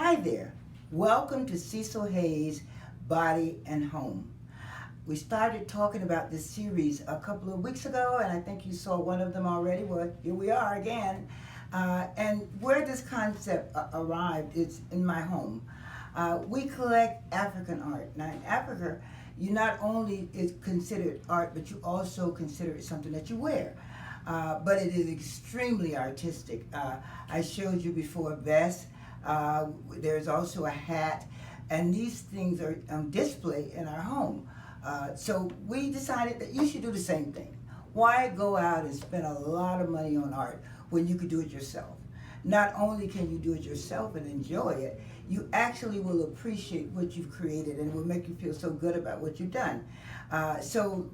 Hi there. Welcome to Cecil Hayes' Body and Home. We started talking about this series a couple of weeks ago, and I think you saw one of them already. Well, here we are again. And where this concept arrived is in my home. We collect African art. Now, in Africa, you not only is considered art, but you also consider it something that you wear. But it is extremely artistic. I showed you before a vest. There's also a hat, and these things are on display in our home. So we decided that you should do the same thing. Why go out and spend a lot of money on art when you could do it yourself? Not only can you do it yourself and enjoy it, you actually will appreciate what you've created, and it will make you feel so good about what you've done. So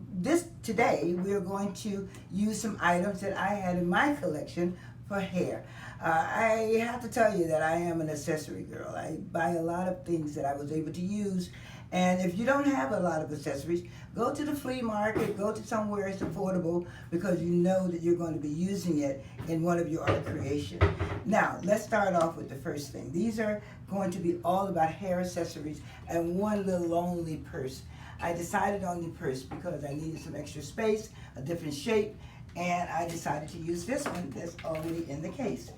today we are going to use some items that I had in my collection for hair. I have to tell you that I am an accessory girl. I buy a lot of things that I was able to use. And if you don't have a lot of accessories, go to the flea market, go to somewhere it's affordable, because you know that you're going to be using it in one of your art creations. Now, let's start off with the first thing. These are going to be all about hair accessories and one little lonely purse. I decided on the purse because I needed some extra space, a different shape, and I decided to use this one that's already in the case.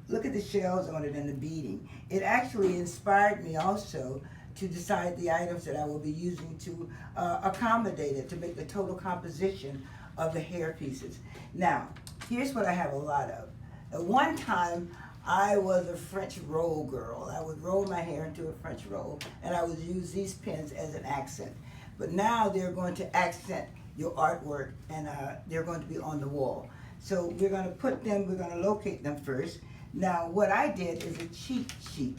Look at the shells on it and the beading. It actually inspired me also to decide the items that I will be using to accommodate it, to make the total composition of the hair pieces. Now, here's what I have a lot of. At one time, I was a French roll girl. I would roll my hair into a French roll, and I would use these pins as an accent. But now they're going to accent your artwork, and they're going to be on the wall. So we're going to locate them first. Now, what I did is a cheat sheet.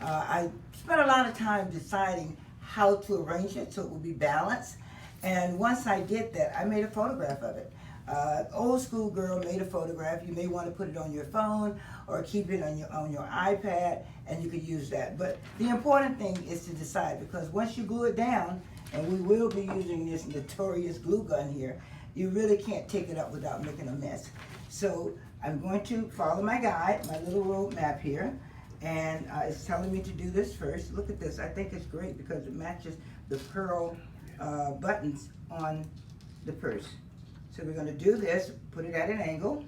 I spent a lot of time deciding how to arrange it so it would be balanced. And once I did that, I made a photograph of it. Old school girl made a photograph. You may want to put it on your phone or keep it on your iPad, and you could use that. But the important thing is to decide, because once you glue it down, and we will be using this notorious glue gun here, you really can't take it up without making a mess. So I'm going to follow my guide, my little road map here, and it's telling me to do this first. Look at this. I think it's great because it matches the pearl buttons on the purse. So we're going to do this, put it at an angle,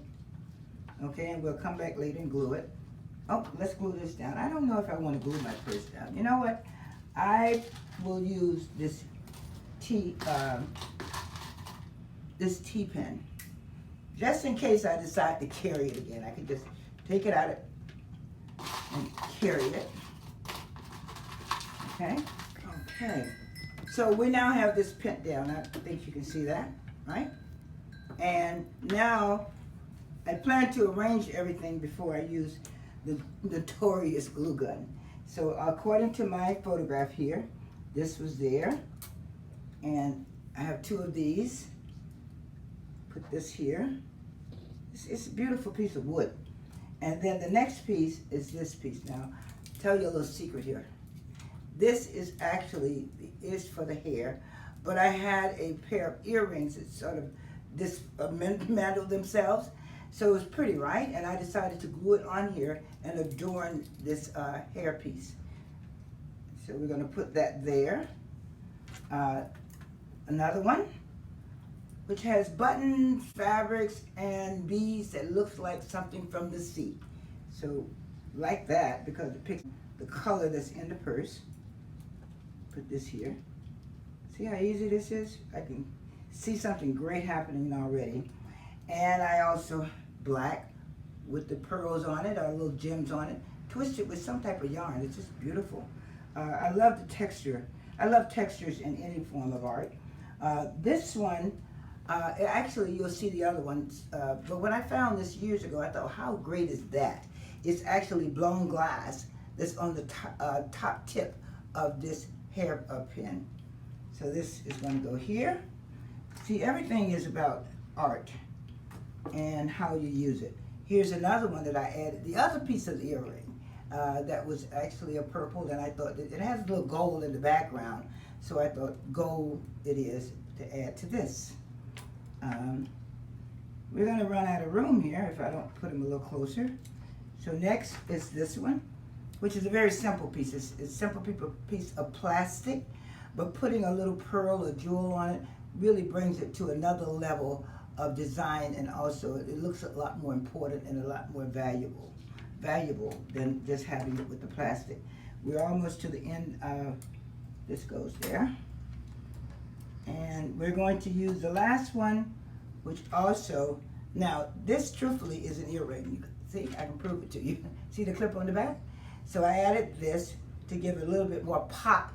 okay, and we'll come back later and glue it. Oh, let's glue this down. I don't know if I want to glue my purse down. You know what? I will use this T pen. Just in case I decide to carry it again, I can just take it out and carry it. Okay? Okay. So we now have this pent down. I think you can see that, right? And now I plan to arrange everything before I use the notorious glue gun. So according to my photograph here, this was there. And I have two of these. Put this here. It's a beautiful piece of wood. And then the next piece is this piece. Now, I'll tell you a little secret here. This is actually for the hair, but I had a pair of earrings that sort of dismantled themselves. So it was pretty, right? And I decided to glue it on here and adorn this hair piece. So we're going to put that there. Another one, which has buttons, fabrics, and beads that looks like something from the sea. So like that, because it picks the color that's in the purse. Put this here. See how easy this is? I can see something great happening already. And I also black with the pearls on it, or little gems on it. Twist it with some type of yarn. It's just beautiful. I love the texture. I love textures in any form of art. This one, actually you'll see the other ones, but when I found this years ago, I thought, how great is that? It's actually blown glass that's on the top tip of this hair pin. So this is going to go here. See, everything is about art and how you use it. Here's another one that I added, the other piece of the earring that was actually a purple, and I thought it has a little gold in the background, so I thought gold it is to add to this. We're going to run out of room here if I don't put them a little closer. So next is this one, which is a very simple piece. It's a simple piece of plastic, but putting a little pearl or jewel on it really brings it to another level of design, and also it looks a lot more important and a lot more valuable than just having it with the plastic. We're almost to the end of, this goes there. And we're going to use the last one, which also, now this truthfully is an earring. You can see, I can prove it to you. See the clip on the back? So I added this to give it a little bit more pop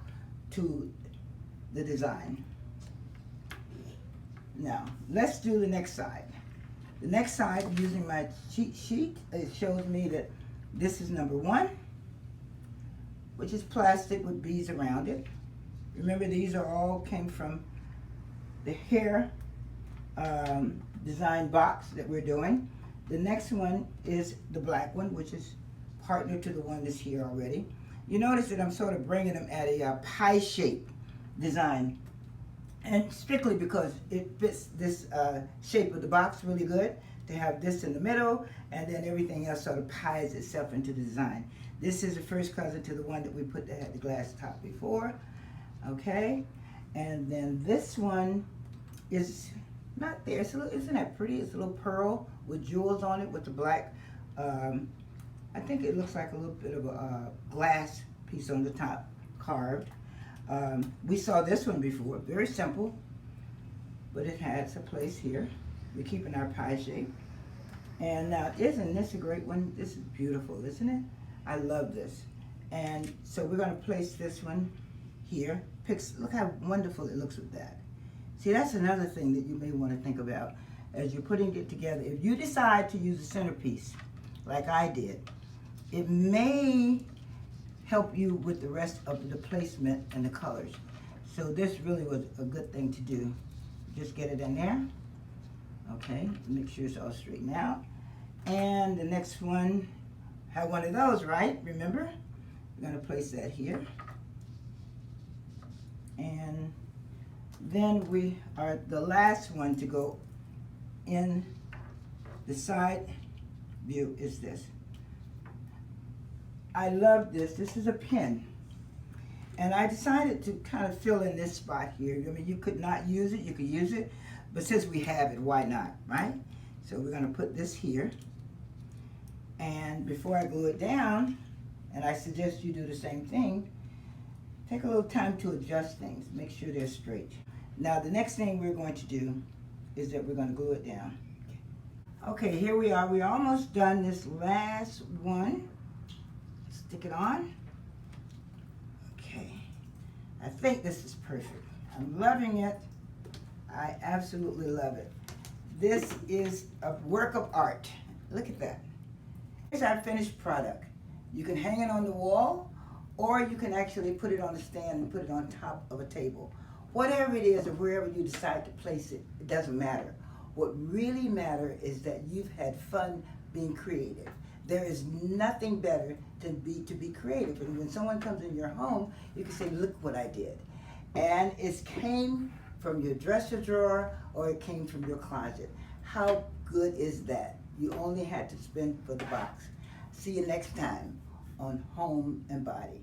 to the design. Now, let's do the next side. The next side, using my cheat sheet, it shows me that this is number 1, which is plastic with beads around it. Remember, these are all came from the hair design box that we're doing. The next one is the black one, which is partner to the one that's here already. You notice that I'm sort of bringing them at a pie shape design, and strictly because it fits this shape of the box really good to have this in the middle, and then everything else sort of pies itself into the design. This is the first cousin to the one that we put that had the glass top before. Okay, and then this one is not there. It's a little, isn't that pretty? It's a little pearl with jewels on it with the black. I think it looks like a little bit of a glass piece on the top carved. We saw this one before, very simple, but it has a place here. We're keeping our pie shape. And now, isn't this a great one? This is beautiful, isn't it? I love this. And so we're going to place this one here. Look how wonderful it looks with that. See, that's another thing that you may want to think about as you're putting it together. If you decide to use a centerpiece, like I did, it may help you with the rest of the placement and the colors. So this really was a good thing to do. Just get it in there. Okay, make sure it's all straightened out. And the next one, have one of those, right? Remember? We're going to place that here. And then we are the last one to go in the side view is this. I love this. This is a pin. And I decided to kind of fill in this spot here. I mean, you could not use it. You could use it. But since we have it, why not, right? So we're going to put this here. And before I glue it down, and I suggest you do the same thing, take a little time to adjust things. Make sure they're straight. Now, the next thing we're going to do is that we're going to glue it down. Okay, here we are. We're almost done this last one. Stick it on. Okay. I think this is perfect. I'm loving it. I absolutely love it. This is a work of art. Look at that. Here's our finished product. You can hang it on the wall, or you can actually put it on a stand and put it on top of a table. Whatever it is, or wherever you decide to place it, it doesn't matter. What really matters is that you've had fun being creative. There is nothing better than to be creative. And when someone comes in your home, you can say, look what I did. And it came from your dresser drawer, or it came from your closet. How good is that? You only had to spend for the box. See you next time on Home and Body.